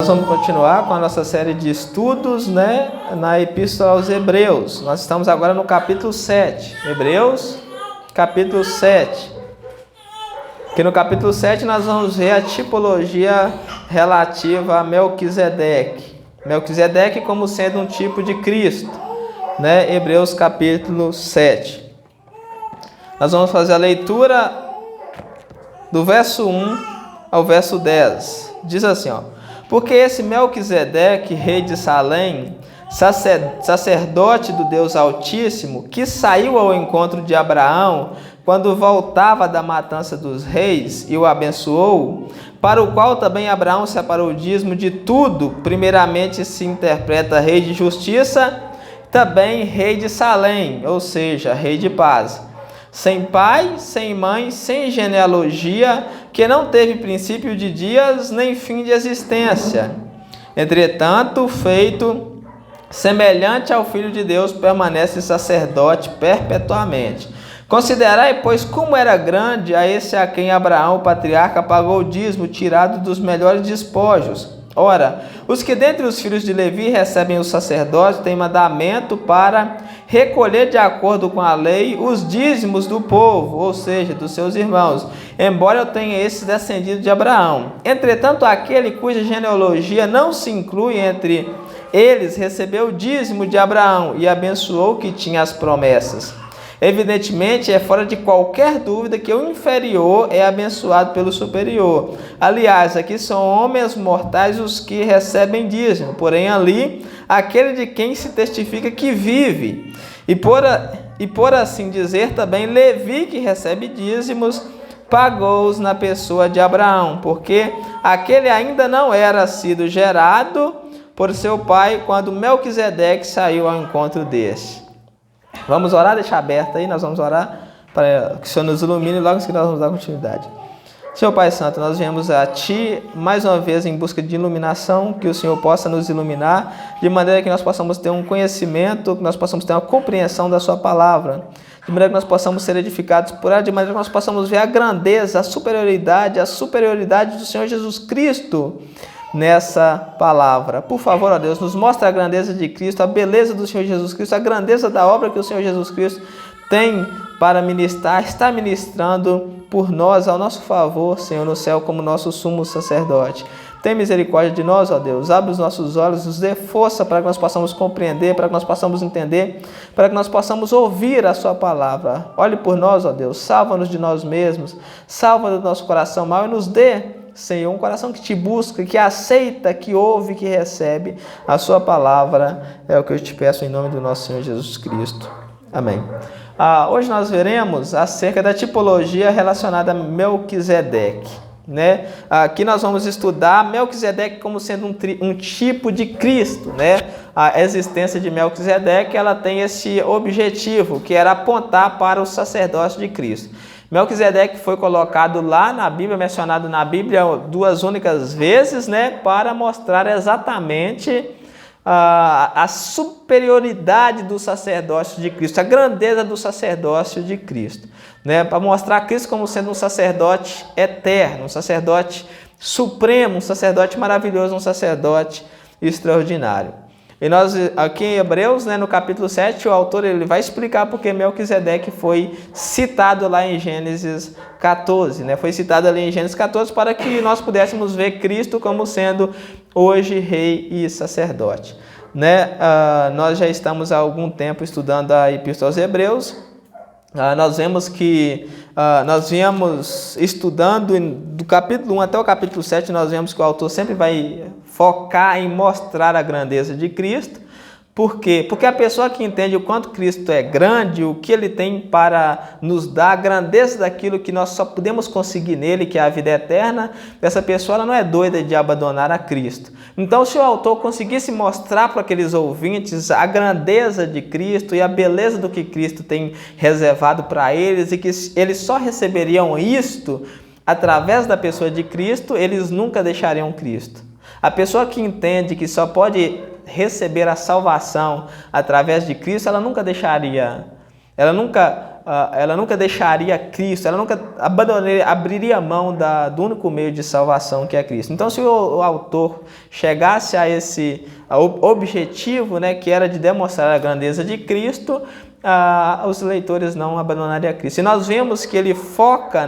Nós vamos continuar com a nossa série de estudos, né, na Epístola aos Hebreus. Nós estamos agora no capítulo 7. Hebreus, capítulo 7. Que no capítulo 7 nós vamos ver a tipologia relativa a Melquisedeque. Melquisedeque como sendo um tipo de Cristo, né? Hebreus capítulo 7. Nós vamos fazer a leitura do verso 1 ao verso 10. Diz assim, ó: porque esse Melquisedeque, rei de Salém, sacerdote do Deus Altíssimo, que saiu ao encontro de Abraão quando voltava da matança dos reis e o abençoou, para o qual também Abraão separou o dízimo de tudo, primeiramente se interpreta rei de justiça, também rei de Salém, ou seja, rei de paz, sem pai, sem mãe, sem genealogia, que não teve princípio de dias, nem fim de existência. Entretanto, feito semelhante ao Filho de Deus, permanece sacerdote perpetuamente. Considerai, pois, como era grande a esse a quem Abraão, o patriarca, pagou o dízimo, tirado dos melhores despojos. Ora, os que dentre os filhos de Levi recebem o sacerdócio têm mandamento para recolher de acordo com a lei os dízimos do povo, ou seja, dos seus irmãos, embora eu tenha esse descendido de Abraão. Entretanto, aquele cuja genealogia não se inclui entre eles recebeu o dízimo de Abraão e abençoou que tinha as promessas. Evidentemente, é fora de qualquer dúvida que o inferior é abençoado pelo superior. Aliás, aqui são homens mortais os que recebem dízimo, porém ali, aquele de quem se testifica que vive. E por assim dizer, também Levi, que recebe dízimos, pagou-os na pessoa de Abraão, porque aquele ainda não era sido gerado por seu pai quando Melquisedeque saiu ao encontro deste. Vamos orar, deixar aberto aí, nós vamos orar para que o Senhor nos ilumine e logo que nós vamos dar continuidade. Senhor Pai Santo, nós viemos a Ti mais uma vez em busca de iluminação, que o Senhor possa nos iluminar, de maneira que nós possamos ter um conhecimento, que nós possamos ter uma compreensão da Sua palavra, de maneira que nós possamos ser edificados por ela, de maneira que nós possamos ver a grandeza, a superioridade do Senhor Jesus Cristo nessa palavra. Por favor, ó Deus, nos mostra a grandeza de Cristo, a beleza do Senhor Jesus Cristo, a grandeza da obra que o Senhor Jesus Cristo tem para ministrar, está ministrando por nós, ao nosso favor, Senhor, no céu, como nosso sumo sacerdote. Tem misericórdia de nós, ó Deus, abre os nossos olhos, nos dê força para que nós possamos compreender, para que nós possamos entender, para que nós possamos ouvir a Sua palavra. Olhe por nós, ó Deus, salva-nos de nós mesmos, salva do nosso coração mau e nos dê, Senhor, um coração que Te busca, que aceita, que ouve, que recebe a Sua palavra. É o que eu Te peço em nome do nosso Senhor Jesus Cristo. Amém. Hoje nós veremos acerca da tipologia relacionada a Melquisedeque, né? Aqui nós vamos estudar Melquisedeque como sendo um tipo de Cristo, né? A existência de Melquisedeque, ela tem esse objetivo, que era apontar para o sacerdócio de Cristo. Melquisedeque foi colocado lá na Bíblia, mencionado na Bíblia duas únicas vezes, né, para mostrar exatamente a superioridade do sacerdócio de Cristo, a grandeza do sacerdócio de Cristo, né, para mostrar Cristo como sendo um sacerdote eterno, um sacerdote supremo, um sacerdote maravilhoso, um sacerdote extraordinário. E nós, aqui em Hebreus, né, no capítulo 7, o autor ele vai explicar porque Melquisedeque foi citado lá em Gênesis 14. Né? Foi citado ali em Gênesis 14 para que nós pudéssemos ver Cristo como sendo hoje rei e sacerdote. Né? Nós já estamos há algum tempo estudando a Epístola aos Hebreus. Nós vemos que nós viemos estudando do capítulo 1 até o capítulo 7, nós vemos que o autor sempre vai focar em mostrar a grandeza de Cristo. Por quê? Porque a pessoa que entende o quanto Cristo é grande, o que Ele tem para nos dar, a grandeza daquilo que nós só podemos conseguir nele, que é a vida eterna, essa pessoa ela não é doida de abandonar a Cristo. Então, se o autor conseguisse mostrar para aqueles ouvintes a grandeza de Cristo e a beleza do que Cristo tem reservado para eles e que eles só receberiam isto através da pessoa de Cristo, eles nunca deixariam Cristo. A pessoa que entende que só pode receber a salvação através de Cristo, ela nunca deixaria, ela nunca ela nunca deixaria Cristo, ela nunca abriria mão do único meio de salvação que é Cristo. Então, se o autor chegasse a esse objetivo, né, que era de demonstrar a grandeza de Cristo, os leitores não abandonariam Cristo. E nós vemos que ele foca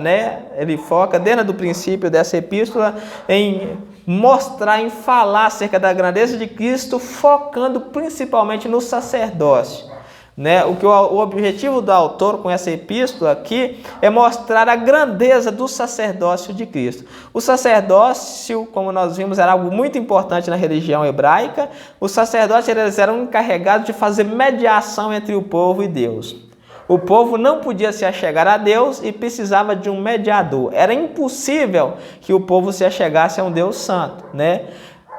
desde o princípio dessa epístola em mostrar, em falar acerca da grandeza de Cristo, focando principalmente no sacerdócio. Né? O objetivo do autor com essa epístola aqui é mostrar a grandeza do sacerdócio de Cristo. O sacerdócio, como nós vimos, era algo muito importante na religião hebraica. Os sacerdotes eles eram encarregados de fazer mediação entre o povo e Deus. O povo não podia se achegar a Deus e precisava de um mediador. Era impossível que o povo se achegasse a um Deus santo, né?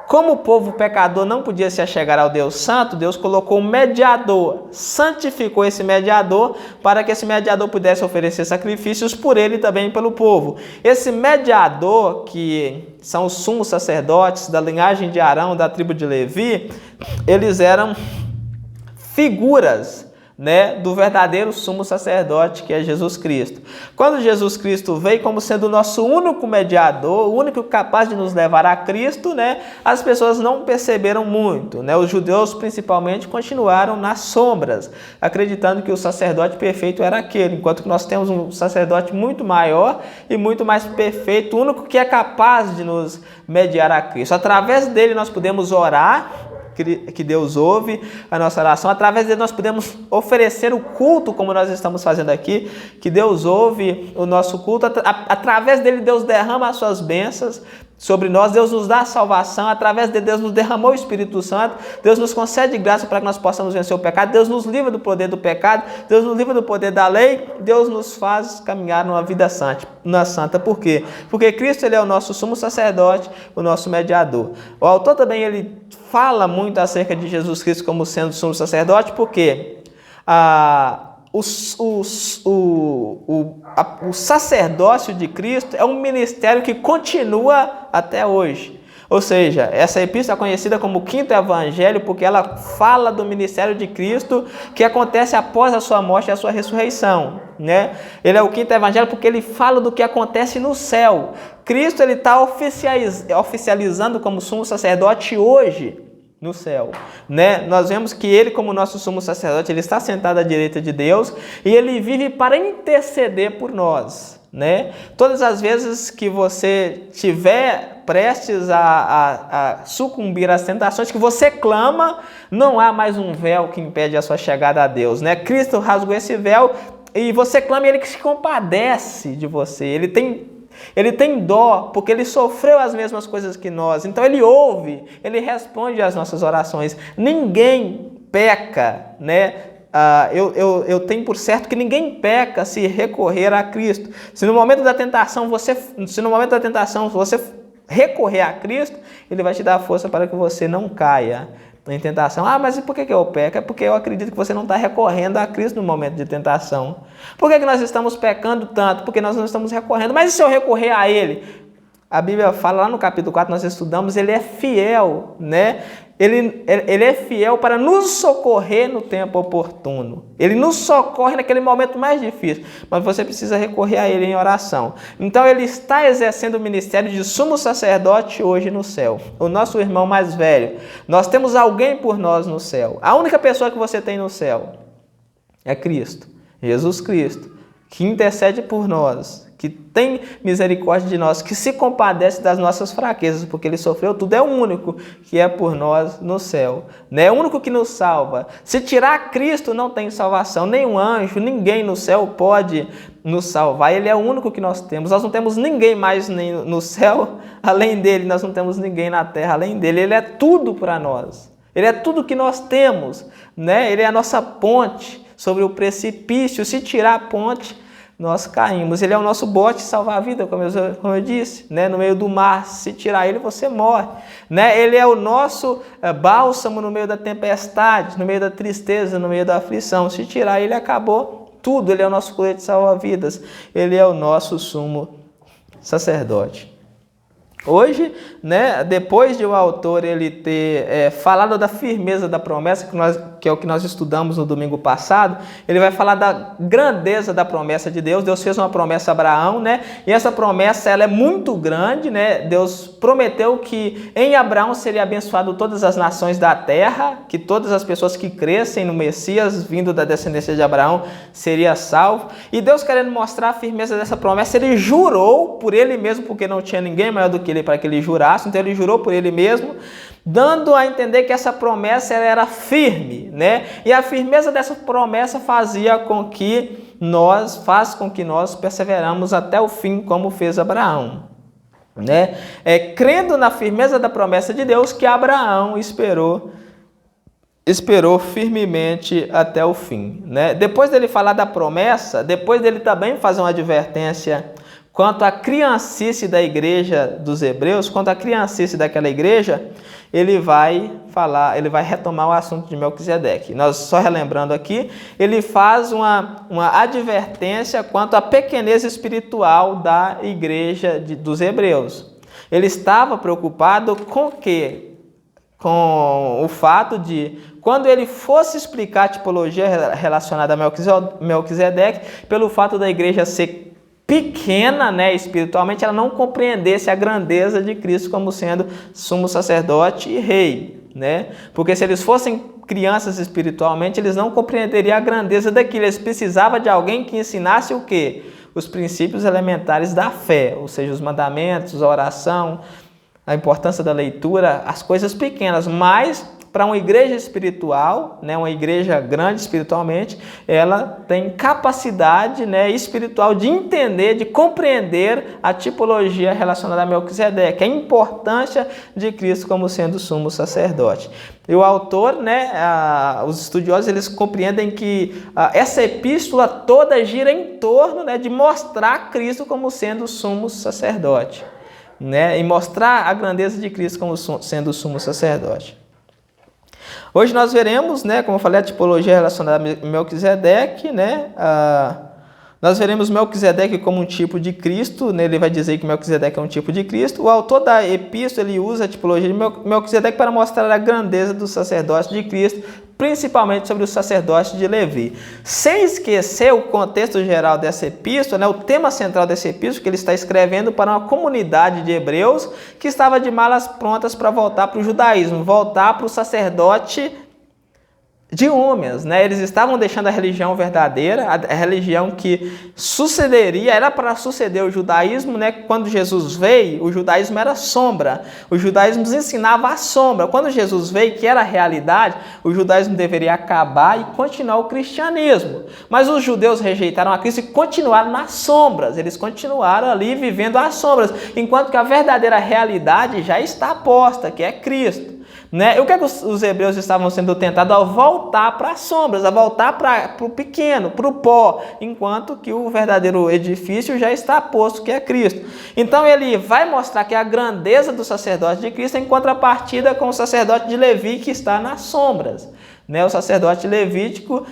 Como o povo pecador não podia se achegar ao Deus Santo, Deus colocou um mediador, santificou esse mediador para que esse mediador pudesse oferecer sacrifícios por ele e também pelo povo. Esse mediador, que são os sumos sacerdotes da linhagem de Arão, da tribo de Levi, eles eram figuras, né, do verdadeiro sumo sacerdote, que é Jesus Cristo. Quando Jesus Cristo veio como sendo o nosso único mediador, o único capaz de nos levar a Cristo, né, as pessoas não perceberam muito, né? Os judeus, principalmente, continuaram nas sombras, acreditando que o sacerdote perfeito era aquele, enquanto que nós temos um sacerdote muito maior e muito mais perfeito, o único que é capaz de nos mediar a Cristo. Através dele nós podemos orar, que Deus ouve a nossa oração. Através dele nós podemos oferecer o culto, como nós estamos fazendo aqui, que Deus ouve o nosso culto. Através dele Deus derrama as suas bênçãos sobre nós, Deus nos dá a salvação. Através de Deus nos derramou o Espírito Santo, Deus nos concede graça para que nós possamos vencer o pecado, Deus nos livra do poder do pecado, Deus nos livra do poder da lei, Deus nos faz caminhar numa vida santa. Por quê? Porque Cristo ele é o nosso sumo sacerdote, o nosso mediador. O autor também ele fala muito acerca de Jesus Cristo como sendo sumo sacerdote, porque o sacerdócio de Cristo é um ministério que continua até hoje. Ou seja, essa epístola é conhecida como o quinto evangelho porque ela fala do ministério de Cristo que acontece após a sua morte e a sua ressurreição, né? Ele é o quinto evangelho porque ele fala do que acontece no céu. Cristo ele está oficializando como sumo sacerdote hoje no céu, né? Nós vemos que ele, como nosso sumo sacerdote, ele está sentado à direita de Deus e ele vive para interceder por nós, né? Todas as vezes que você tiver prestes a sucumbir às tentações, que você clama, não há mais um véu que impede a sua chegada a Deus, né? Cristo rasgou esse véu e você clama e ele que se compadece de você, ele tem dó, porque ele sofreu as mesmas coisas que nós. Então ele ouve, ele responde às nossas orações. Ninguém peca, né? Eu tenho por certo que ninguém peca se recorrer a Cristo. Se no momento da tentação você recorrer a Cristo, ele vai te dar força para que você não caia em tentação. Mas e por que eu peco? É porque eu acredito que você não está recorrendo a Cristo no momento de tentação. Por que nós estamos pecando tanto? Porque nós não estamos recorrendo. Mas e se eu recorrer a Ele? A Bíblia fala lá no capítulo 4, nós estudamos, Ele é fiel, né? Ele é fiel para nos socorrer no tempo oportuno. Ele nos socorre naquele momento mais difícil, mas você precisa recorrer a Ele em oração. Então Ele está exercendo o ministério de sumo sacerdote hoje no céu. O nosso irmão mais velho. Nós temos alguém por nós no céu. A única pessoa que você tem no céu é Cristo, Jesus Cristo, que intercede por nós, que tem misericórdia de nós, que se compadece das nossas fraquezas, porque Ele sofreu tudo, é o único que é por nós no céu, né? É o único que nos salva. Se tirar Cristo, não tem salvação, nenhum anjo, ninguém no céu pode nos salvar, Ele é o único que nós temos. Nós não temos ninguém mais no céu além dEle, nós não temos ninguém na terra além dEle, Ele é tudo para nós, Ele é tudo que nós temos, né? Ele é a nossa ponte sobre o precipício. Se tirar a ponte, nós caímos. Ele é o nosso bote salva-vida, como eu disse, né? No meio do mar. Se tirar ele, você morre, né? Ele é o nosso bálsamo no meio da tempestade, no meio da tristeza, no meio da aflição. Se tirar ele, acabou tudo. Ele é o nosso colete salva-vidas. Ele é o nosso sumo sacerdote. Hoje, né, depois de o autor ele ter falado da firmeza da promessa, que é o que nós estudamos no domingo passado, ele vai falar da grandeza da promessa de Deus. Deus fez uma promessa a Abraão, né, e essa promessa ela é muito grande, né? Deus prometeu que em Abraão seria abençoado todas as nações da terra, que todas as pessoas que crescem no Messias, vindo da descendência de Abraão, seria salvo. E Deus, querendo mostrar a firmeza dessa promessa, ele jurou por ele mesmo, porque não tinha ninguém maior do que ele para que ele jurasse, então ele jurou por ele mesmo, dando a entender que essa promessa ela era firme, né? E a firmeza dessa promessa faz com que nós perseveramos até o fim, como fez Abraão, né? Crendo na firmeza da promessa de Deus que Abraão esperou firmemente até o fim, né? Depois dele falar da promessa, depois dele também fazer uma advertência quanto à criancice da igreja dos hebreus, quanto à criancice daquela igreja, ele vai retomar o assunto de Melquisedeque. Nós, só relembrando aqui, ele faz uma advertência quanto à pequenez espiritual da igreja dos hebreus. Ele estava preocupado com o quê? Com o fato de, quando ele fosse explicar a tipologia relacionada a Melquisedeque, pelo fato da igreja ser pequena, né, espiritualmente, ela não compreendesse a grandeza de Cristo como sendo sumo sacerdote e rei, né? Porque se eles fossem crianças espiritualmente, eles não compreenderiam a grandeza daquilo. Eles precisavam de alguém que ensinasse o quê? Os princípios elementares da fé, ou seja, os mandamentos, a oração, a importância da leitura, as coisas pequenas, mas para uma igreja espiritual, né, uma igreja grande espiritualmente, ela tem capacidade, né, espiritual de entender, de compreender a tipologia relacionada a Melquisedeque, a importância de Cristo como sendo sumo sacerdote. E o autor, né, os estudiosos, eles compreendem que essa epístola toda gira em torno, né, de mostrar Cristo como sendo sumo sacerdote, né, e mostrar a grandeza de Cristo como sendo sumo sacerdote. Hoje nós veremos, né, como eu falei, a tipologia relacionada a Melquisedeque, né, nós veremos Melquisedeque como um tipo de Cristo, né, ele vai dizer que Melquisedeque é um tipo de Cristo. O autor da epístola, ele usa a tipologia de Melquisedeque para mostrar a grandeza do sacerdócio de Cristo, principalmente sobre o sacerdócio de Levi. Sem esquecer o contexto geral dessa epístola, né, o tema central dessa epístola, que ele está escrevendo para uma comunidade de hebreus que estava de malas prontas para voltar para o judaísmo, voltar para o sacerdote de homens, né? Eles estavam deixando a religião verdadeira, a religião que sucederia, era para suceder o judaísmo, né? Quando Jesus veio, o judaísmo era sombra, o judaísmo nos ensinava a sombra. Quando Jesus veio, que era a realidade, o judaísmo deveria acabar e continuar o cristianismo. Mas os judeus rejeitaram a Cristo e continuaram nas sombras, eles continuaram ali vivendo as sombras, enquanto que a verdadeira realidade já está posta, que é Cristo. Né? E o que é que os hebreus estavam sendo tentados? A voltar para as sombras, a voltar para o pequeno, para o pó, enquanto que o verdadeiro edifício já está posto, que é Cristo. Então ele vai mostrar que a grandeza do sacerdote de Cristo é em contrapartida com o sacerdote de Levi, que está nas sombras. Né? O sacerdote levítico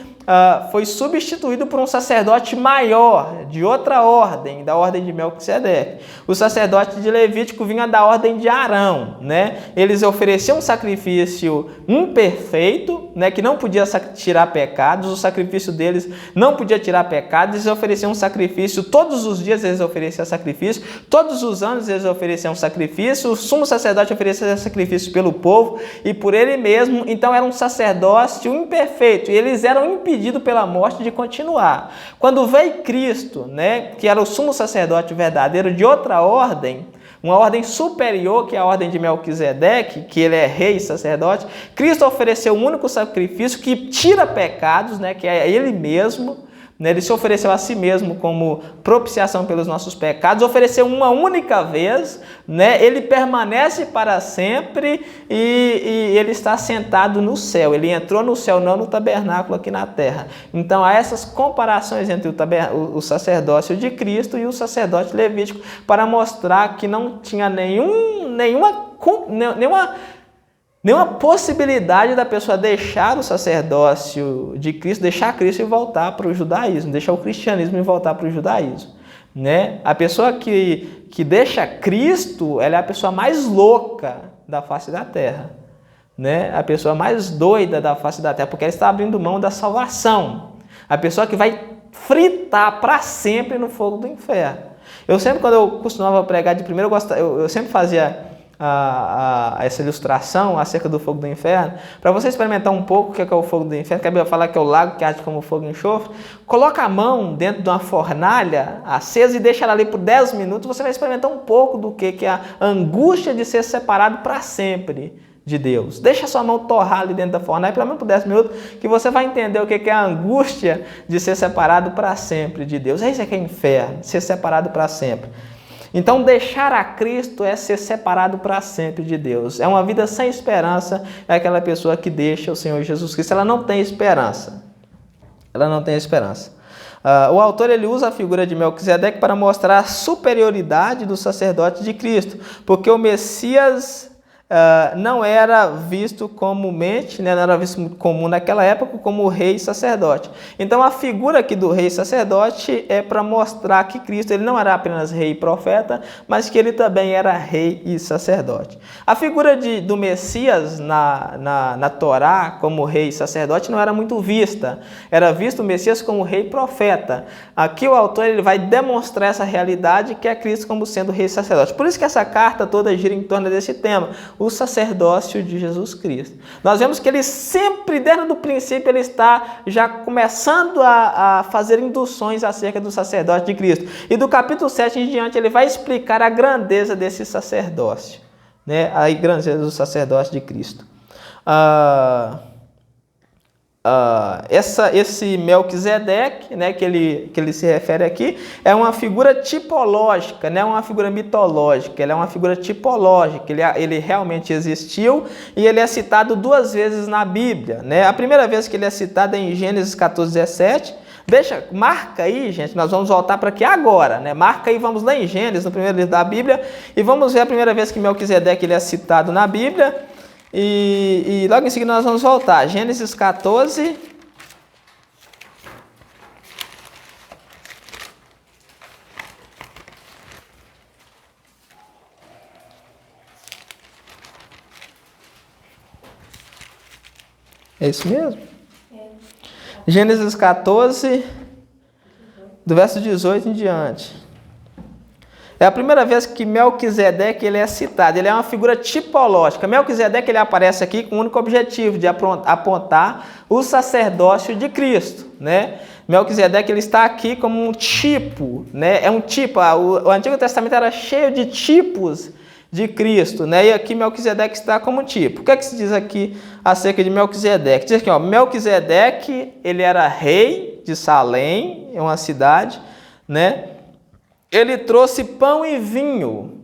foi substituído por um sacerdote maior, de outra ordem, da ordem de Melquisedeque. O sacerdote de Levítico vinha da ordem de Arão, né? Eles ofereciam um sacrifício imperfeito, né, que não podia tirar pecados, o sacrifício deles não podia tirar pecados, eles ofereciam um sacrifício, todos os dias eles ofereciam sacrifício, todos os anos eles ofereciam sacrifício, o sumo sacerdote oferecia sacrifício pelo povo e por ele mesmo, então era um sacerdócio imperfeito, e eles eram impedidos pela morte de continuar. Quando veio Cristo, né, que era o sumo sacerdote verdadeiro de outra ordem, uma ordem superior, que é a ordem de Melquisedeque, que ele é rei e sacerdote, Cristo ofereceu um único sacrifício que tira pecados, né, que é ele mesmo. Ele se ofereceu a si mesmo como propiciação pelos nossos pecados, ofereceu uma única vez, né? Ele permanece para sempre e ele está sentado no céu. Ele entrou no céu, não no tabernáculo aqui na terra. Então há essas comparações entre o sacerdócio de Cristo e o sacerdote levítico para mostrar que não tinha nenhuma possibilidade da pessoa deixar o sacerdócio de Cristo, deixar Cristo e voltar para o judaísmo, deixar o cristianismo e voltar para o judaísmo. né? A pessoa que deixa Cristo, ela é a pessoa mais louca da face da terra, né? A pessoa mais doida da face da terra, porque ela está abrindo mão da salvação. A pessoa que vai fritar para sempre no fogo do inferno. Eu sempre, quando eu costumava pregar de primeiro, eu sempre fazia essa ilustração acerca do fogo do inferno, para você experimentar um pouco o que é o fogo do inferno, que a Bíblia fala que é o lago que arde como fogo e enxofre. Coloca a mão dentro de uma fornalha acesa e deixa ela ali por 10 minutos, você vai experimentar um pouco do que é a angústia de ser separado para sempre de Deus. Deixa a sua mão torrar ali dentro da fornalha, pelo menos por 10 minutos, que você vai entender o que é a angústia de ser separado para sempre de Deus. É isso que é inferno, ser separado para sempre. Então, deixar a Cristo é ser separado para sempre de Deus. É uma vida sem esperança, é aquela pessoa que deixa o Senhor Jesus Cristo. Ela não tem esperança. Ela não tem esperança. O autor ele usa a figura de Melquisedeque para mostrar a superioridade do sacerdote de Cristo, porque o Messias não era visto comumente, né, não era visto muito comum naquela época como o rei sacerdote. Então a figura aqui do rei sacerdote é para mostrar que Cristo ele não era apenas rei e profeta, mas que ele também era rei e sacerdote. A figura do Messias na Torá como rei e sacerdote não era muito vista. Era visto o Messias como rei e profeta. Aqui o autor ele vai demonstrar essa realidade que é Cristo como sendo rei e sacerdote. Por isso que essa carta toda gira em torno desse tema, o sacerdócio de Jesus Cristo. Nós vemos que ele sempre, desde o princípio, ele está já começando a fazer induções acerca do sacerdócio de Cristo. E do capítulo 7 em diante, ele vai explicar a grandeza desse sacerdócio, né? A grandeza do sacerdócio de Cristo. Esse Melquisedeque, né, que ele se refere aqui, é uma figura tipológica, não é uma figura mitológica, ele é uma figura tipológica, ele realmente existiu e ele é citado 2 vezes na Bíblia, né? A primeira vez que ele é citado é em Gênesis 14:17. Marca aí, gente, nós vamos voltar para aqui agora, né? Marca aí, vamos lá em Gênesis, no primeiro livro da Bíblia, e vamos ver a primeira vez que Melquisedeque ele é citado na Bíblia. E logo em seguida nós vamos voltar. Gênesis 14. É isso mesmo? Gênesis 14, do verso 18 em diante. É a primeira vez que Melquisedeque ele é citado. Ele é uma figura tipológica. Melquisedeque ele aparece aqui com o único objetivo de apontar o sacerdócio de Cristo, né? Melquisedeque ele está aqui como um tipo, né? É um tipo. O Antigo Testamento era cheio de tipos de Cristo, né? E aqui Melquisedeque está como tipo. O que é que se diz aqui acerca de Melquisedeque? Diz aqui, ó, Melquisedeque ele era rei de Salém, é uma cidade, né? Ele trouxe pão e vinho,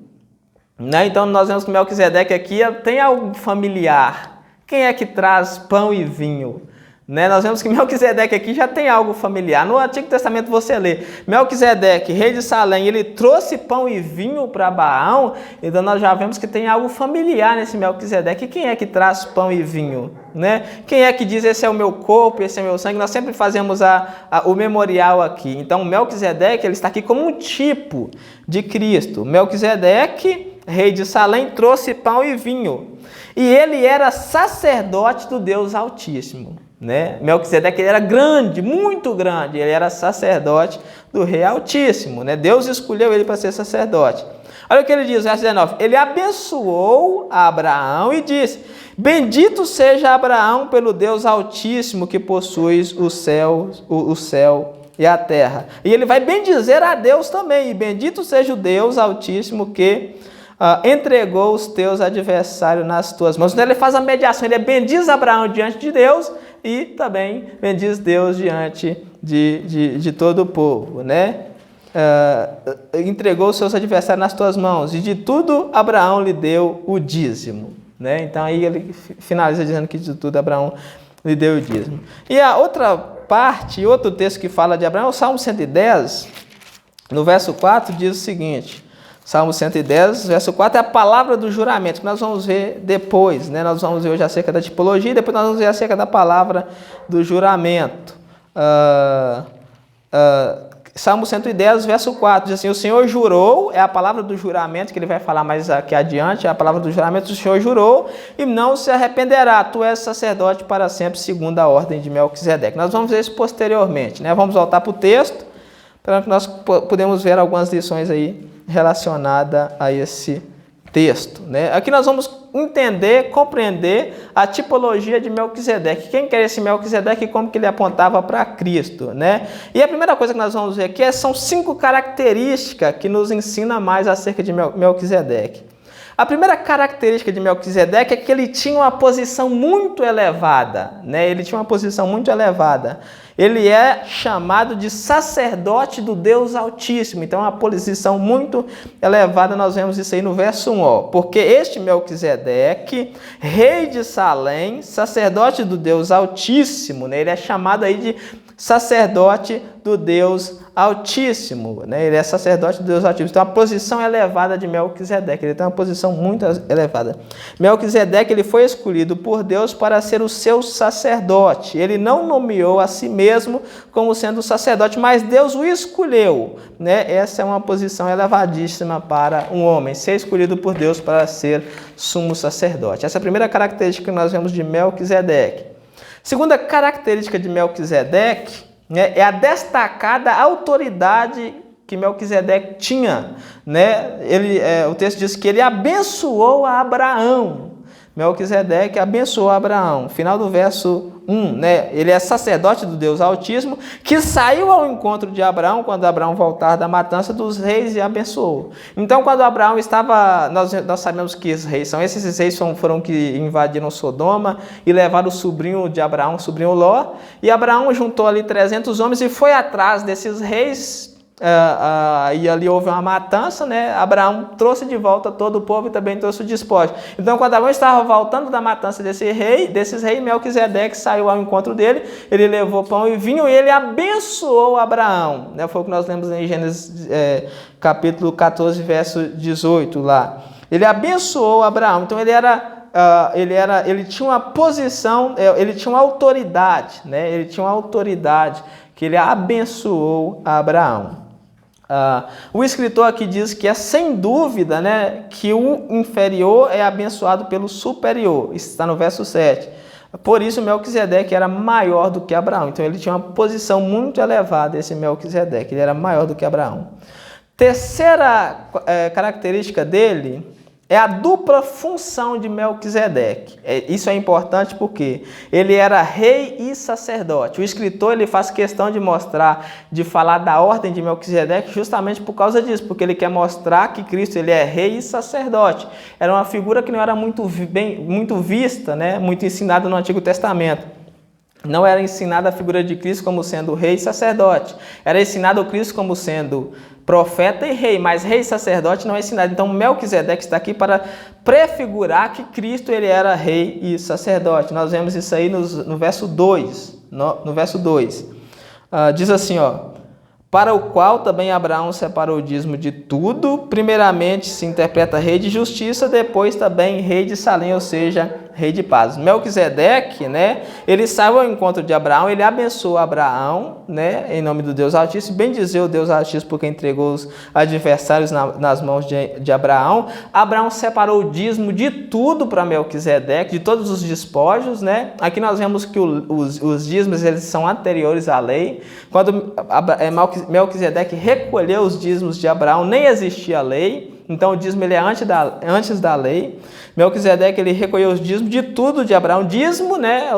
né? Então nós vemos que Melquisedeque aqui tem algo familiar. Quem é que traz pão e vinho? Né? Nós vemos que Melquisedeque aqui já tem algo familiar. No Antigo Testamento você lê, Melquisedeque, rei de Salém, ele trouxe pão e vinho para Abraão, então nós já vemos que tem algo familiar nesse Melquisedeque. Quem é que traz pão e vinho? Né? Quem é que diz, esse é o meu corpo, esse é o meu sangue? Nós sempre fazemos o memorial aqui. Então Melquisedeque ele está aqui como um tipo de Cristo. Melquisedeque, rei de Salém, trouxe pão e vinho. E ele era sacerdote do Deus Altíssimo. Né? Melquisedeque ele era grande, muito grande, ele era sacerdote do Rei Altíssimo, né? Deus escolheu ele para ser sacerdote. Olha o que ele diz, verso 19, ele abençoou a Abraão e disse, bendito seja Abraão pelo Deus Altíssimo que possui o céu e a terra. E ele vai bendizer a Deus também, e bendito seja o Deus Altíssimo que entregou os teus adversários nas tuas mãos. Então ele faz a mediação, ele bendiz Abraão diante de Deus e também bendiz Deus diante de todo o povo, né? Entregou os seus adversários nas tuas mãos e de tudo Abraão lhe deu o dízimo, né? Então aí ele finaliza dizendo que de tudo Abraão lhe deu o dízimo. E a outra parte, outro texto que fala de Abraão, o Salmo 110, no verso 4 diz o seguinte, Salmo 110, verso 4, é a palavra do juramento, que nós vamos ver depois, né? Nós vamos ver hoje acerca da tipologia, depois nós vamos ver acerca da palavra do juramento. Salmo 110, verso 4, diz assim, o Senhor jurou, é a palavra do juramento, que ele vai falar mais aqui adiante, é a palavra do juramento, o Senhor jurou e não se arrependerá, tu és sacerdote para sempre, segundo a ordem de Melquisedeque. Nós vamos ver isso posteriormente, né? Vamos voltar para o texto, para que nós podemos ver algumas lições aí relacionadas a esse texto, né? Aqui nós vamos entender, compreender a tipologia de Melquisedeque. Quem que era esse Melquisedeque e como que ele apontava para Cristo, né? E a primeira coisa que nós vamos ver aqui são 5 características que nos ensina mais acerca de Melquisedeque. A primeira característica de Melquisedeque é que ele tinha uma posição muito elevada, né? Ele tinha uma posição muito elevada. Ele é chamado de sacerdote do Deus Altíssimo. Então, é uma posição muito elevada. Nós vemos isso aí no verso 1. Ó. Porque este Melquisedeque, rei de Salém, sacerdote do Deus Altíssimo, né? Ele é chamado aí de sacerdote do Deus Altíssimo, né? Ele é sacerdote do Deus Altíssimo. Então, a posição elevada de Melquisedeque, ele tem uma posição muito elevada. Melquisedeque, ele foi escolhido por Deus para ser o seu sacerdote. Ele não nomeou a si mesmo como sendo sacerdote, mas Deus o escolheu, né? Essa é uma posição elevadíssima para um homem, ser escolhido por Deus para ser sumo sacerdote. Essa é a primeira característica que nós vemos de Melquisedeque. Segunda característica de Melquisedeque, né, é a destacada autoridade que Melquisedeque tinha, né? O texto diz que ele abençoou a Abraão. Melquisedeque abençoou Abraão. Final do verso 1, né? Ele é sacerdote do Deus Altíssimo, que saiu ao encontro de Abraão, quando Abraão voltar da matança dos reis, e abençoou. Então, quando Abraão estava... Nós sabemos que esses reis são esses reis foram que invadiram Sodoma e levaram o sobrinho de Abraão, o sobrinho Ló, e Abraão juntou ali 300 homens e foi atrás desses reis. E ali houve uma matança, né? Abraão trouxe de volta todo o povo e também trouxe o despojo. Então, quando Abraão estava voltando da matança desses reis, Melquisedeque saiu ao encontro dele, ele levou pão e vinho e ele abençoou Abraão, né? Foi o que nós lemos em Gênesis capítulo 14, verso 18 lá. Ele abençoou Abraão, então ele tinha uma posição, ele tinha uma autoridade, né? Ele tinha uma autoridade que ele abençoou Abraão. O escritor aqui diz que é sem dúvida, né, que o inferior é abençoado pelo superior. Isso está no verso 7. Por isso, Melquisedeque era maior do que Abraão. Então, ele tinha uma posição muito elevada, esse Melquisedeque. Ele era maior do que Abraão. Terceira característica dele é a dupla função de Melquisedeque. Isso é importante porque ele era rei e sacerdote. O escritor ele faz questão de falar da ordem de Melquisedeque justamente por causa disso, porque ele quer mostrar que Cristo ele é rei e sacerdote. Era uma figura que não era muito vista, né? Muito ensinada no Antigo Testamento. Não era ensinada a figura de Cristo como sendo rei e sacerdote. Era ensinado o Cristo como sendo profeta e rei, mas rei e sacerdote não é ensinado. Então, Melquisedeque está aqui para prefigurar que Cristo ele era rei e sacerdote. Nós vemos isso aí no verso 2. No verso 2. Diz assim, ó. Para o qual também Abraão separou o dízimo de tudo. Primeiramente se interpreta rei de justiça, depois também rei de Salém, ou seja, rei de paz. Melquisedeque, né, ele saiu ao encontro de Abraão, ele abençoou Abraão, né, em nome do Deus Altíssimo, bendizeu o Deus Altíssimo porque entregou os adversários nas mãos de Abraão. Abraão separou o dízimo de tudo para Melquisedeque, de todos os despojos, né? Aqui nós vemos que os dízimos eles são anteriores à lei. Quando Melquisedeque recolheu os dízimos de Abraão, nem existia lei, então o dízimo ele é antes da lei. Melquisedeque ele recolheu os dízimos de tudo de Abraão, dízimo, né,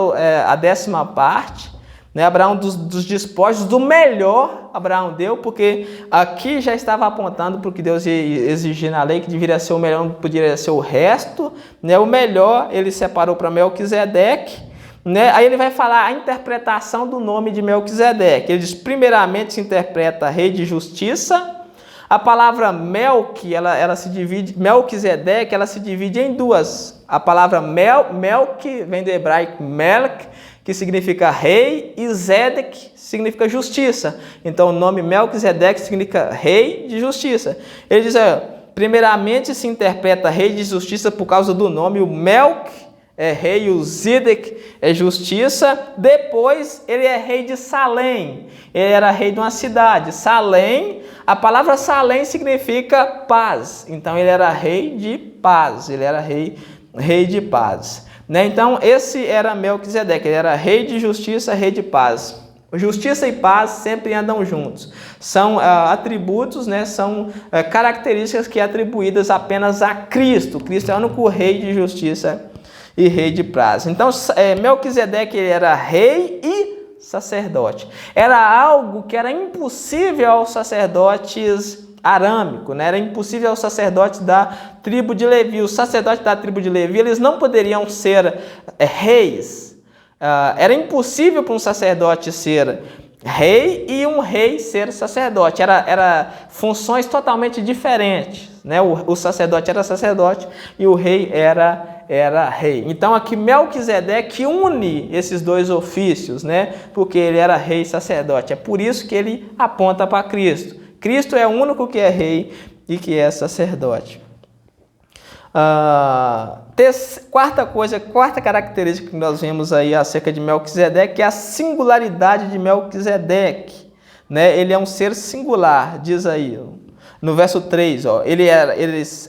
a 10ª parte, né, Abraão dos despojos, do melhor Abraão deu, porque aqui já estava apontando para o que Deus ia exigir na lei, que deveria ser o melhor, não poderia ser o resto, né, o melhor ele separou para Melquisedeque. Né? Aí ele vai falar a interpretação do nome de Melquisedeque. Ele diz, primeiramente se interpreta rei de justiça. A palavra Melquisedeque, ela se divide em duas. A palavra Melk vem do hebraico Melk, que significa rei, e Zedek significa justiça. Então o nome Melquisedeque significa rei de justiça. Ele diz, primeiramente se interpreta rei de justiça por causa do nome, o Melk é rei, o Zidek é justiça. Depois ele é rei de Salém, ele era rei de uma cidade. Salém, a palavra Salém significa paz, então ele era rei de paz, ele era rei de paz. Né? Então esse era Melquisedeque, ele era rei de justiça, rei de paz. Justiça e paz sempre andam juntos. São atributos, né? São características que atribuídas apenas a Cristo. Cristo é o único rei de justiça e rei de paz. Então Melquisedeque ele era rei e sacerdote. Era algo que era impossível aos sacerdotes arâmicos, né? Era impossível aos sacerdotes da tribo de Levi. Os sacerdotes da tribo de Levi, eles não poderiam ser reis. Era impossível para um sacerdote ser rei e um rei ser sacerdote. Era funções totalmente diferentes, né? O sacerdote era sacerdote e o rei era rei. Então aqui Melquisedeque une esses dois ofícios, né? Porque ele era rei e sacerdote. É por isso que ele aponta para Cristo. Cristo é o único que é rei e que é sacerdote. Quarta característica que nós vemos aí acerca de Melquisedeque é a singularidade de Melquisedeque, né? Ele é um ser singular, diz aí no verso 3, ó, ele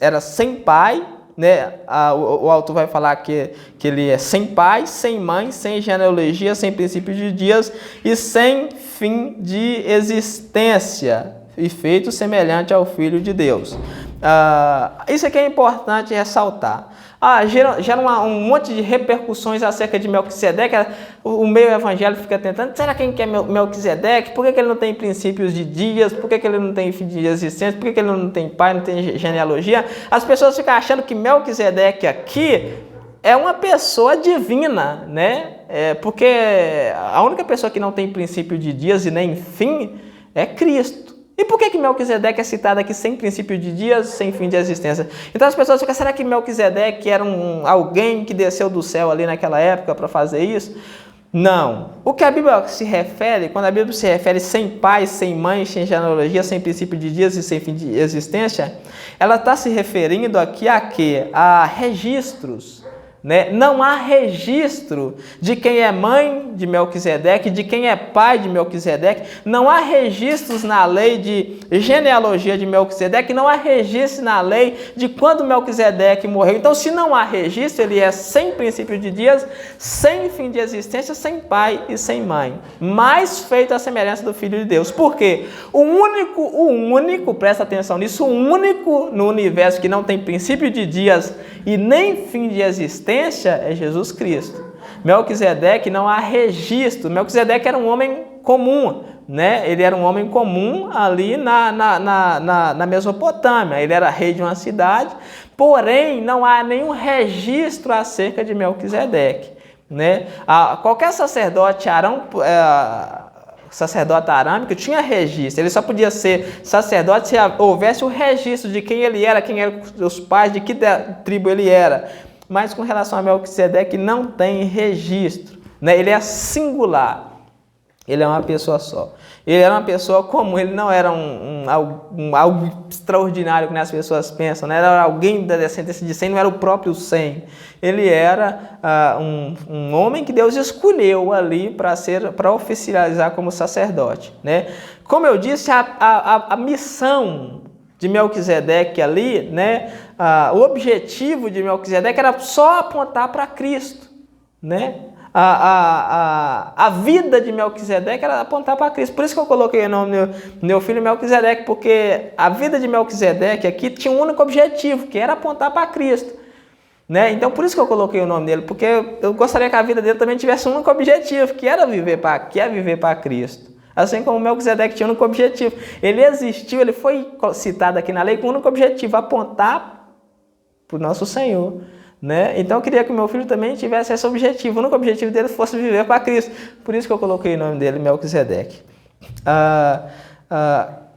era sem pai, né? O autor vai falar que ele é sem pai, sem mãe, sem genealogia, sem princípio de dias e sem fim de existência, e feito semelhante ao Filho de Deus. Isso aqui é importante ressaltar. Gera um monte de repercussões acerca de Melquisedeque. O meio evangélico fica tentando, será quem é Melquisedeque? Por que ele não tem princípios de dias? Por que ele não tem fim de existência? Por que ele não tem pai, não tem genealogia? As pessoas ficam achando que Melquisedeque aqui é uma pessoa divina, né? Porque a única pessoa que não tem princípio de dias e nem fim é Cristo. E por que Melquisedeque é citado aqui sem princípio de dias, sem fim de existência? Então as pessoas ficam, será que Melquisedeque era alguém que desceu do céu ali naquela época para fazer isso? Não. O que a Bíblia se refere, quando a Bíblia se refere sem pai, sem mãe, sem genealogia, sem princípio de dias e sem fim de existência, ela está se referindo aqui a quê? A registros. Né? Não há registro de quem é mãe de Melquisedeque, de quem é pai de Melquisedeque. Não há registros na lei de genealogia de Melquisedeque. Não há registro na lei de quando Melquisedeque morreu. Então, se não há registro, ele é sem princípio de dias, sem fim de existência, sem pai e sem mãe. Mas feito à semelhança do Filho de Deus. Por quê? O único, presta atenção nisso, o único no universo que não tem princípio de dias e nem fim de existência é Jesus Cristo. Melquisedeque não há registro. Melquisedeque era um homem comum, né? Ele era um homem comum ali na Mesopotâmia. Ele era rei de uma cidade, porém não há nenhum registro acerca de Melquisedeque, né? Qualquer sacerdote sacerdote arâmico tinha registro. Ele só podia ser sacerdote se houvesse o registro de quem ele era, quem eram os pais, de que tribo ele era. Mas com relação a Melquisedeque não tem registro, né? Ele é singular, ele é uma pessoa só. Ele era uma pessoa comum, ele não era algo extraordinário que as pessoas pensam, né? Era alguém da descendência de Sem, não era o próprio Sem. Ele era um homem que Deus escolheu ali para oficializar como sacerdote, né? Como eu disse, a missão de Melquisedeque ali, né? O objetivo de Melquisedeque era só apontar para Cristo, né? A vida de Melquisedeque era apontar para Cristo. Por isso que eu coloquei o nome do meu filho Melquisedeque, porque a vida de Melquisedeque aqui tinha um único objetivo, que era apontar para Cristo, né? Então por isso que eu coloquei o nome dele, porque eu gostaria que a vida dele também tivesse um único objetivo, que era viver para Cristo. Assim como Melquisedeque tinha um único objetivo. Ele existiu, ele foi citado aqui na lei com o único objetivo, apontar para o nosso Senhor, né? Então eu queria que o meu filho também tivesse esse objetivo. O único objetivo dele fosse viver para Cristo. Por isso que eu coloquei o nome dele, Melquisedeque.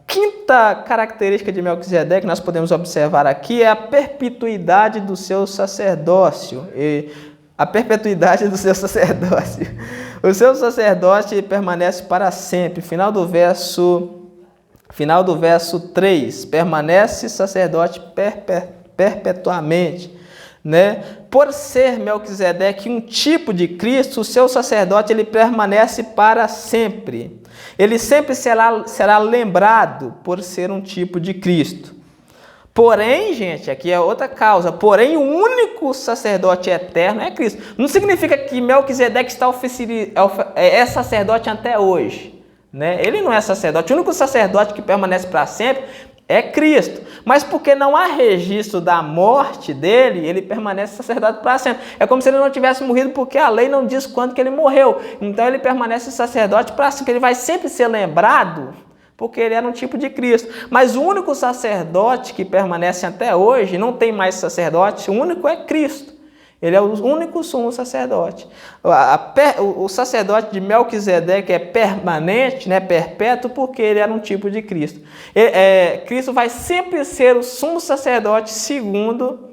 Quinta característica de Melquisedeque que nós podemos observar aqui é a perpetuidade do seu sacerdócio. A perpetuidade do seu sacerdócio. O seu sacerdote permanece para sempre. Final do verso 3. Permanece sacerdote perpetuamente. né? Por ser Melquisedeque um tipo de Cristo, o seu sacerdote ele permanece para sempre. Ele sempre será lembrado por ser um tipo de Cristo. Porém, gente, aqui é outra causa. Porém, o único sacerdote eterno é Cristo. Não significa que Melquisedeque é sacerdote até hoje, né? Ele não é sacerdote. O único sacerdote que permanece para sempre é Cristo. Mas porque não há registro da morte dele, ele permanece sacerdote para sempre. É como se ele não tivesse morrido, porque a lei não diz quando que ele morreu. Então ele permanece sacerdote para sempre. Ele vai sempre ser lembrado, porque ele era um tipo de Cristo. Mas o único sacerdote que permanece até hoje, não tem mais sacerdote, o único é Cristo. Ele é o único sumo sacerdote. O sacerdote de Melquisedeque é permanente, né, perpétuo, porque ele era um tipo de Cristo. Cristo vai sempre ser o sumo sacerdote segundo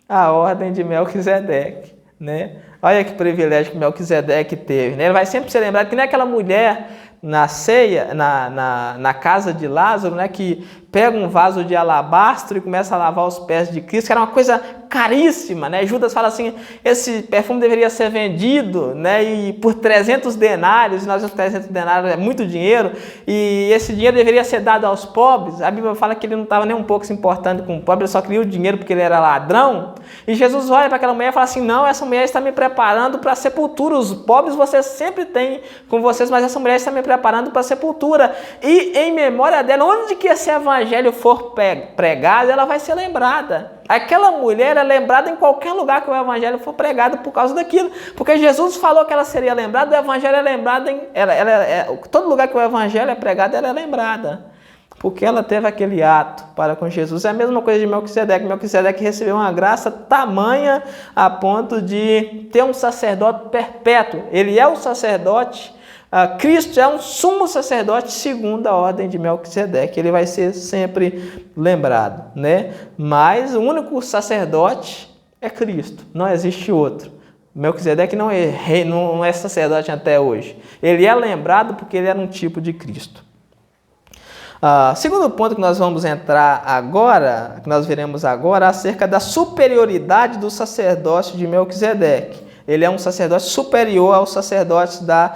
a ordem de Melquisedeque, né? Olha que privilégio que Melquisedeque teve, né? Ele vai sempre ser lembrado que nem aquela mulher na ceia, na casa de Lázaro, né, que pega um vaso de alabastro e começa a lavar os pés de Cristo, que era uma coisa caríssima, né? Judas fala assim, esse perfume deveria ser vendido, né, e por 300 denários, e nós vemos 300 denários é muito dinheiro, e esse dinheiro deveria ser dado aos pobres. A Bíblia fala que ele não estava nem um pouco se importando com o pobre, ele só queria o dinheiro porque ele era ladrão. E Jesus olha para aquela mulher e fala assim, não, essa mulher está me preparando para a sepultura. Os pobres vocês sempre têm com vocês, mas essa mulher está me preparando para a sepultura. E em memória dela, onde que esse evangelho for pregado, ela vai ser lembrada. Aquela mulher é lembrada em qualquer lugar que o evangelho for pregado por causa daquilo. Porque Jesus falou que ela seria lembrada, o evangelho é lembrado em... todo lugar que o evangelho é pregado, ela é lembrada. Porque ela teve aquele ato para com Jesus. É a mesma coisa de Melquisedeque. Melquisedeque recebeu uma graça tamanha a ponto de ter um sacerdote perpétuo. Ele é o sacerdote, Cristo é um sumo sacerdote segundo a ordem de Melquisedeque. Ele vai ser sempre lembrado, né? Mas o único sacerdote é Cristo, não existe outro. Melquisedeque não é rei, não é sacerdote até hoje. Ele é lembrado porque ele era um tipo de Cristo. Segundo ponto que nós vamos entrar agora, que nós veremos agora, acerca da superioridade do sacerdócio de Melquisedeque. Ele é um sacerdote superior aos sacerdotes da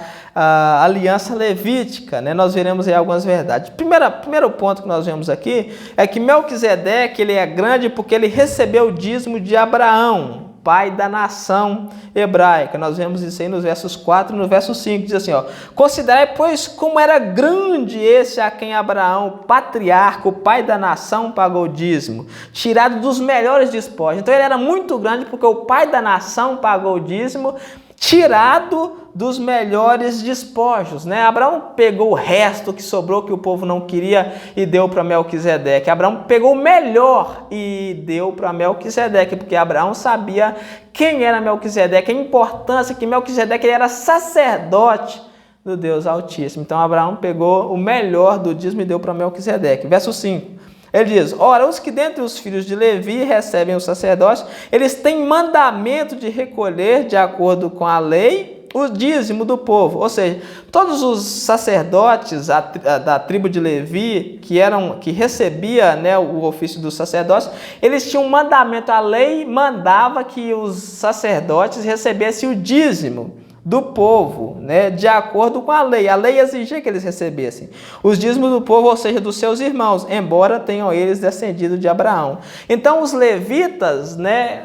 aliança levítica, né? Nós veremos aí algumas verdades. Primeiro ponto que nós vemos aqui é que Melquisedeque ele é grande porque ele recebeu o dízimo de Abraão, pai da nação hebraica. Nós vemos isso aí nos versos 4 e no verso 5, diz assim, ó: considerai, pois, como era grande esse a quem Abraão, patriarca, o pai da nação, pagou dízimo, tirado dos melhores despojos. Então ele era muito grande porque o pai da nação pagou dízimo, tirado dos melhores despojos, né? Abraão pegou o resto que sobrou, que o povo não queria, e deu para Melquisedeque. Abraão pegou o melhor e deu para Melquisedeque, porque Abraão sabia quem era Melquisedeque, a importância que Melquisedeque ele era sacerdote do Deus Altíssimo. Então Abraão pegou o melhor do dízimo e deu para Melquisedeque. Verso 5. Ele diz, ora, os que dentre os filhos de Levi recebem o sacerdócio, eles têm mandamento de recolher, de acordo com a lei, o dízimo do povo. Ou seja, todos os sacerdotes da tribo de Levi, que recebia, né, o ofício do sacerdócio, eles tinham um mandamento. A lei mandava que os sacerdotes recebessem o dízimo do povo, né, de acordo com a lei. A lei exigia que eles recebessem os dízimos do povo, ou seja, dos seus irmãos, embora tenham eles descendido de Abraão. Então os levitas, né,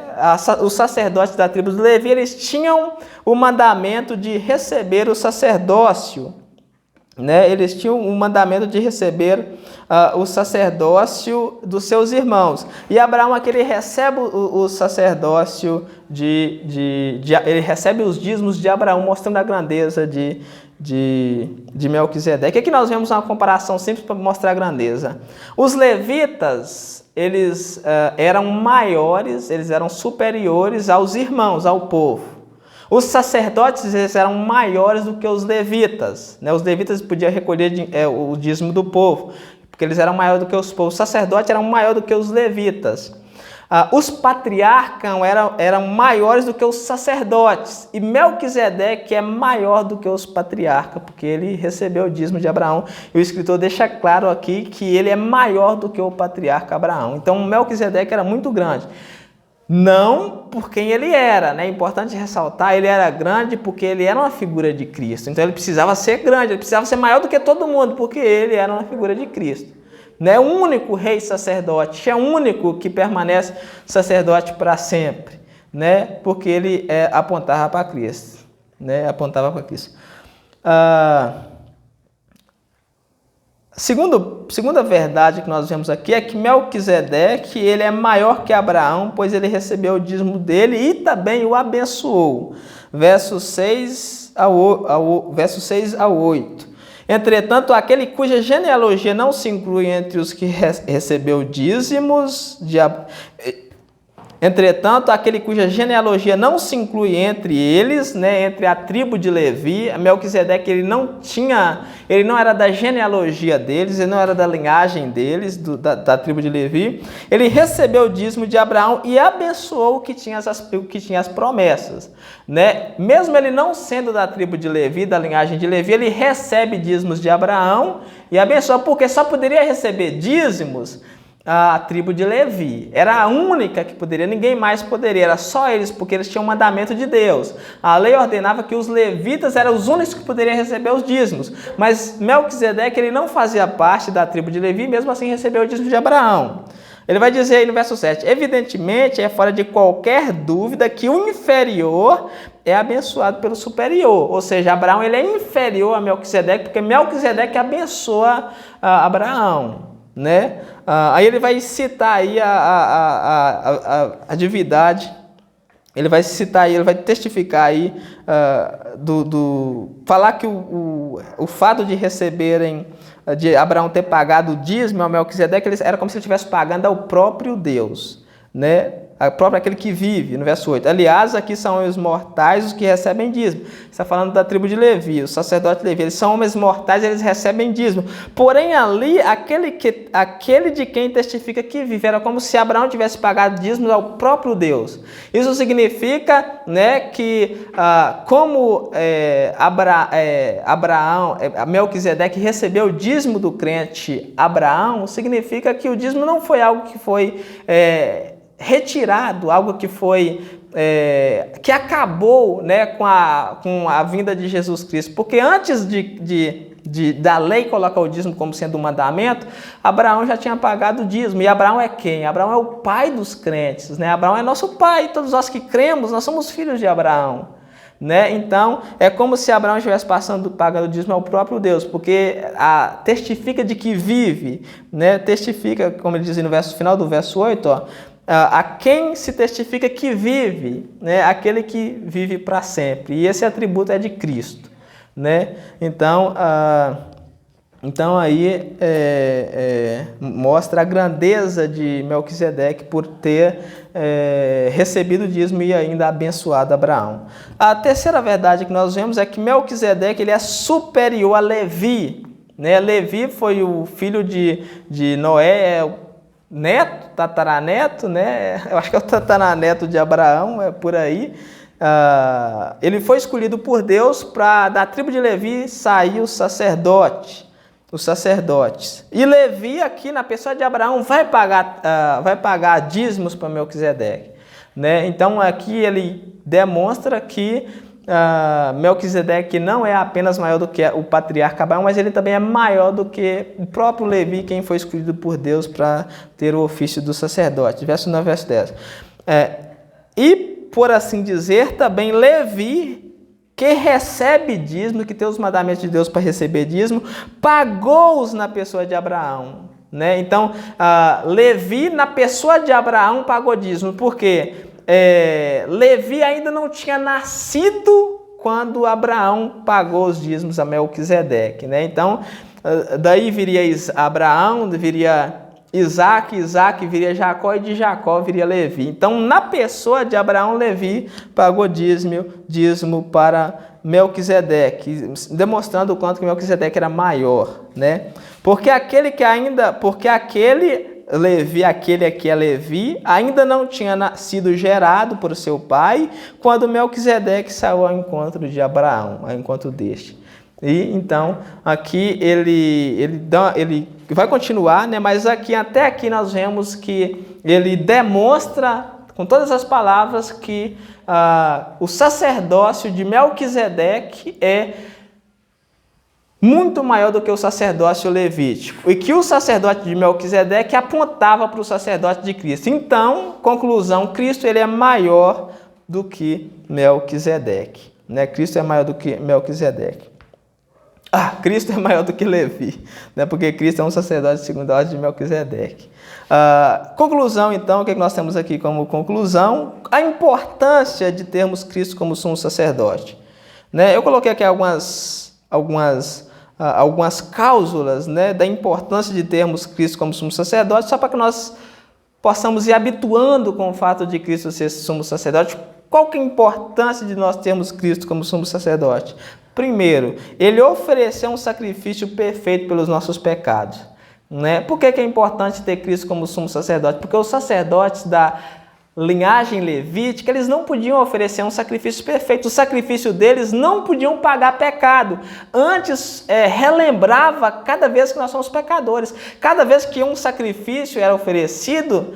os sacerdotes da tribo de Levi, eles tinham o mandamento de receber o sacerdócio, né? Eles tinham o mandamento de receber o sacerdócio dos seus irmãos. E Abraão aqui ele recebe o sacerdócio ele recebe os dízimos de Abraão, mostrando a grandeza de Melquisedeque. Aqui nós vemos uma comparação simples para mostrar a grandeza. Os levitas, eles eram maiores, eles eram superiores aos irmãos, ao povo. Os sacerdotes eles eram maiores do que os levitas, né? Os levitas podiam recolher o dízimo do povo, porque eles eram maiores do que os povos. Os sacerdotes eram maiores do que os levitas. Os patriarcas eram maiores do que os sacerdotes. E Melquisedeque é maior do que os patriarcas, porque ele recebeu o dízimo de Abraão. E o escritor deixa claro aqui que ele é maior do que o patriarca Abraão. Então Melquisedeque era muito grande. não por quem ele era, né? É importante ressaltar, ele era grande porque ele era uma figura de Cristo. Então ele precisava ser grande, ele precisava ser maior do que todo mundo, porque ele era uma figura de Cristo. Né? O único rei sacerdote, é o único que permanece sacerdote para sempre, né? Porque ele apontava para Cristo. Né? Apontava para Cristo. Segunda verdade que nós vemos aqui é que Melquisedeque, ele é maior que Abraão, pois ele recebeu o dízimo dele e também o abençoou. Versos 6 ao 8. Entretanto, aquele cuja genealogia não se inclui entre os que recebeu dízimos de Abraão. Entretanto, aquele cuja genealogia não se inclui entre eles, né, entre a tribo de Levi, Melquisedeque, ele não era da genealogia deles, ele não era da linhagem deles, da tribo de Levi. Ele recebeu o dízimo de Abraão e abençoou o que tinha as promessas. Né? Mesmo ele não sendo da tribo de Levi, da linhagem de Levi, ele recebe dízimos de Abraão e abençoa, porque só poderia receber dízimos a tribo de Levi. Era a única que poderia, ninguém mais poderia, era só eles, porque eles tinham um mandamento de Deus. A lei ordenava que os levitas eram os únicos que poderiam receber os dízimos, mas Melquisedeque, ele não fazia parte da tribo de Levi, mesmo assim recebeu o dízimo de Abraão. Ele vai dizer aí no verso 7, evidentemente é fora de qualquer dúvida que o inferior é abençoado pelo superior, ou seja, Abraão ele é inferior a Melquisedeque, porque Melquisedeque abençoa Abraão. Né? Aí ele vai citar aí a divindade, ele vai citar aí, ele vai testificar aí, falar que o fato de receberem, de Abraão ter pagado o dízimo ao Melquisedeque, era como se ele estivesse pagando ao próprio Deus, né? Aquele que vive, no verso 8. Aliás, aqui são os mortais os que recebem dízimo. Está falando da tribo de Levi, o sacerdote Levi. Eles são homens mortais, eles recebem dízimo. Porém, ali, aquele de quem testifica que vive, era como se Abraão tivesse pagado dízimo ao próprio Deus. Isso significa, né, que como Melquisedeque recebeu o dízimo do crente Abraão, significa que o dízimo não foi algo que foi retirado, algo que foi que acabou, né, com a vinda de Jesus Cristo, porque antes da lei colocar o dízimo como sendo um mandamento, Abraão já tinha pagado o dízimo. E Abraão é quem? Abraão é o pai dos crentes, né? Abraão é nosso pai, todos nós que cremos, nós somos filhos de Abraão. Né? Então, é como se Abraão estivesse pagando o dízimo ao próprio Deus, porque testifica de que vive, né? Testifica, como ele diz no final do verso 8, a quem se testifica que vive, né? Aquele que vive para sempre. E esse atributo é de Cristo. Né? Então aí mostra a grandeza de Melquisedeque por ter recebido o dízimo e ainda abençoado Abraão. A terceira verdade que nós vemos é que Melquisedeque ele é superior a Levi. Né? Levi foi o filho de Noé, neto, tataraneto, né? Eu acho que é o tataraneto de Abraão, é por aí. Ele foi escolhido por Deus para da tribo de Levi sair os sacerdotes. E Levi aqui na pessoa de Abraão vai pagar dízimos para Melquisedeque. Né? Então aqui ele demonstra que Melquisedeque não é apenas maior do que o patriarca Abraão, mas ele também é maior do que o próprio Levi, quem foi escolhido por Deus para ter o ofício do sacerdote. Verso 9, verso 10. E, por assim dizer, também Levi, que recebe dízimo, que tem os mandamentos de Deus para receber dízimo, pagou-os na pessoa de Abraão. Né? Então, Levi, na pessoa de Abraão, pagou dízimo. Por quê? Levi ainda não tinha nascido quando Abraão pagou os dízimos a Melquisedeque. Né? Então, daí viria Abraão, viria Isaac viria Jacó e de Jacó viria Levi. Então, na pessoa de Abraão, Levi pagou dízimo para Melquisedeque, demonstrando o quanto que Melquisedeque era maior. Né? Porque aquele Levi, aquele aqui é Levi, ainda não tinha sido gerado por seu pai, quando Melquisedeque saiu ao encontro de Abraão, ao encontro deste. E então, aqui ele vai continuar, né? Mas até aqui nós vemos que ele demonstra com todas as palavras que o sacerdócio de Melquisedeque é muito maior do que o sacerdócio levítico, e que o sacerdote de Melquisedeque apontava para o sacerdote de Cristo. Então, conclusão, Cristo ele é maior do que Melquisedeque, né? Cristo é maior do que Melquisedeque. Cristo é maior do que Levi, né? Porque Cristo é um sacerdote de segunda ordem de Melquisedeque. Conclusão, então, o que nós temos aqui como conclusão? A importância de termos Cristo como sumo sacerdote, né? Eu coloquei aqui algumas cláusulas, né, da importância de termos Cristo como sumo sacerdote, só para que nós possamos ir habituando com o fato de Cristo ser sumo sacerdote. Qual que é a importância de nós termos Cristo como sumo sacerdote? Primeiro, ele ofereceu um sacrifício perfeito pelos nossos pecados, né? Por que é importante ter Cristo como sumo sacerdote? Porque os sacerdotes da linhagem levítica, eles não podiam oferecer um sacrifício perfeito. O sacrifício deles não podiam pagar pecado. Antes, relembrava cada vez que nós somos pecadores. Cada vez que um sacrifício era oferecido,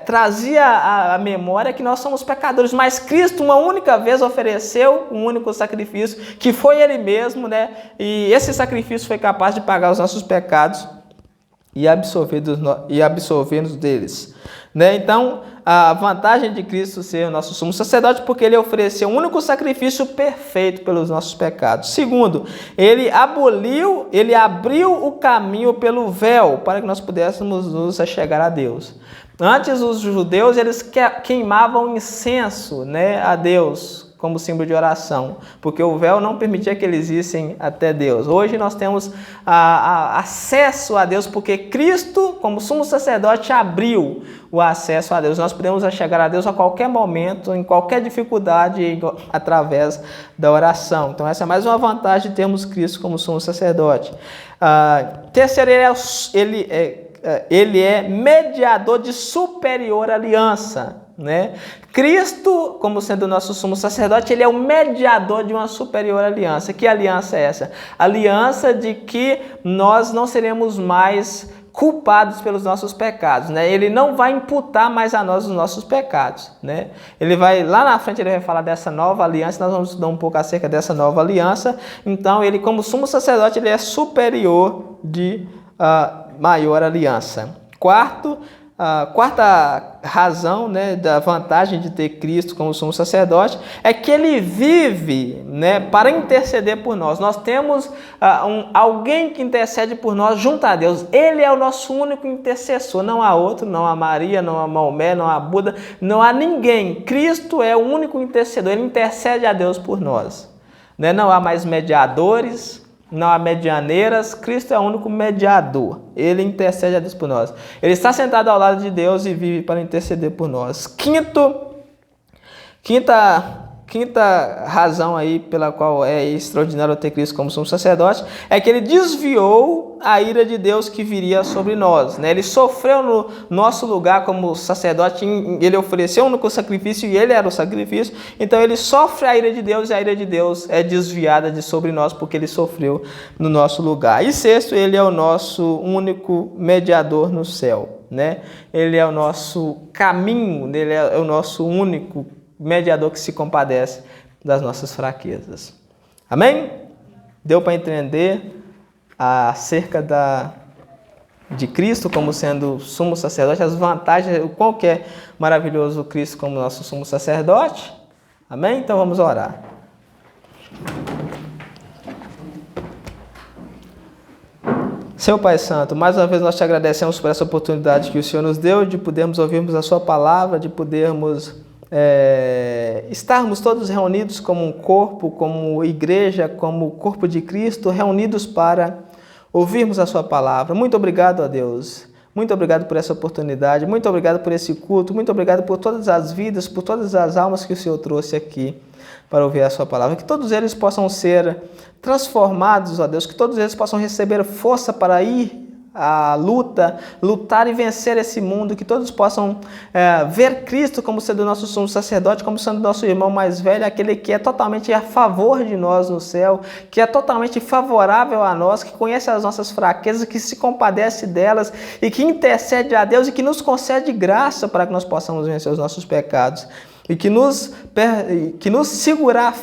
trazia à memória que nós somos pecadores. Mas Cristo, uma única vez, ofereceu um único sacrifício, que foi Ele mesmo, né? E esse sacrifício foi capaz de pagar os nossos pecados e absolver-nos deles, né? Então, a vantagem de Cristo ser o nosso sumo sacerdote, porque ele ofereceu um único sacrifício perfeito pelos nossos pecados. Segundo, ele abriu o caminho pelo véu para que nós pudéssemos nos achegar a Deus. Antes, os judeus eles queimavam incenso, né, a Deus, como símbolo de oração, porque o véu não permitia que eles issem até Deus. Hoje nós temos acesso a Deus, porque Cristo, como sumo sacerdote, abriu o acesso a Deus. Nós podemos chegar a Deus a qualquer momento, em qualquer dificuldade, através da oração. Então essa é mais uma vantagem de termos Cristo como sumo sacerdote. Terceiro, ele é mediador de superior aliança, né? Cristo, como sendo nosso sumo sacerdote, ele é o mediador de uma superior aliança. Que aliança é essa? Aliança de que nós não seremos mais culpados pelos nossos pecados, né? Ele não vai imputar mais a nós os nossos pecados, né? Lá na frente ele vai falar dessa nova aliança, nós vamos estudar um pouco acerca dessa nova aliança. Então ele, como sumo sacerdote, ele é superior de maior aliança. Quarta razão, né, da vantagem de ter Cristo como sumo sacerdote é que ele vive, né, para interceder por nós. Nós temos alguém que intercede por nós junto a Deus. Ele é o nosso único intercessor. Não há outro, não há Maria, não há Maomé, não há Buda, não há ninguém. Cristo é o único intercedor. Ele intercede a Deus por nós, né? Não há mais mediadores, não há medianeiras. Cristo é o único mediador. Ele intercede a Deus por nós. Ele está sentado ao lado de Deus e vive para interceder por nós. Quinta razão aí pela qual é extraordinário ter Cristo como sumo sacerdote é que ele desviou a ira de Deus que viria sobre nós, né? Ele sofreu no nosso lugar como sacerdote, ele ofereceu um único sacrifício e ele era o sacrifício, então ele sofre a ira de Deus e a ira de Deus é desviada de sobre nós porque ele sofreu no nosso lugar. E sexto, ele é o nosso único mediador no céu, né? Ele é o nosso caminho, ele é o nosso único mediador que se compadece das nossas fraquezas. Amém? Deu para entender acerca de Cristo como sendo sumo sacerdote, as vantagens, o quão que é maravilhoso Cristo como nosso sumo sacerdote? Amém? Então vamos orar. Senhor Pai Santo, mais uma vez nós te agradecemos por essa oportunidade que o Senhor nos deu de podermos ouvirmos a sua palavra, de podermos estarmos todos reunidos como um corpo, como igreja, como corpo de Cristo, reunidos para ouvirmos a sua palavra. Muito obrigado a Deus. Muito obrigado por essa oportunidade. Muito obrigado por esse culto. Muito obrigado por todas as vidas, por todas as almas que o Senhor trouxe aqui para ouvir a sua palavra. Que todos eles possam ser transformados, ó Deus. Que todos eles possam receber força para ir lutar e vencer esse mundo, que todos possam ver Cristo como sendo nosso sumo sacerdote, como sendo nosso irmão mais velho, aquele que é totalmente a favor de nós no céu, que é totalmente favorável a nós, que conhece as nossas fraquezas, que se compadece delas e que intercede a Deus e que nos concede graça para que nós possamos vencer os nossos pecados. E que nos segurará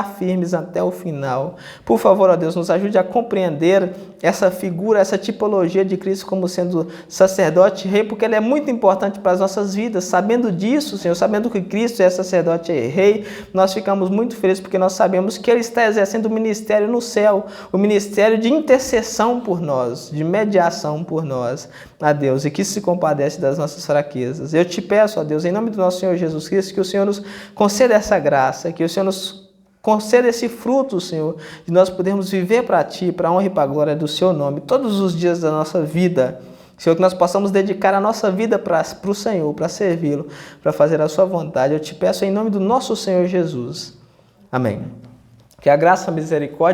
firmes até o final. Por favor, ó Deus, nos ajude a compreender essa figura, essa tipologia de Cristo como sendo sacerdote e rei, porque ele é muito importante para as nossas vidas. Sabendo disso, Senhor, sabendo que Cristo é sacerdote e rei, nós ficamos muito felizes porque nós sabemos que ele está exercendo o ministério no céu, o ministério de intercessão por nós, de mediação por nós, a Deus, e que se compadece das nossas fraquezas. Eu te peço, ó Deus, em nome do nosso Senhor Jesus Cristo, que o Senhor nos conceda essa graça, que o Senhor nos conceda esse fruto, Senhor, de nós podermos viver para Ti, para a honra e para a glória do Seu nome, todos os dias da nossa vida. Senhor, que nós possamos dedicar a nossa vida para o Senhor, para servi-lo, para fazer a Sua vontade. Eu te peço em nome do nosso Senhor Jesus. Amém. Que a graça e a misericórdia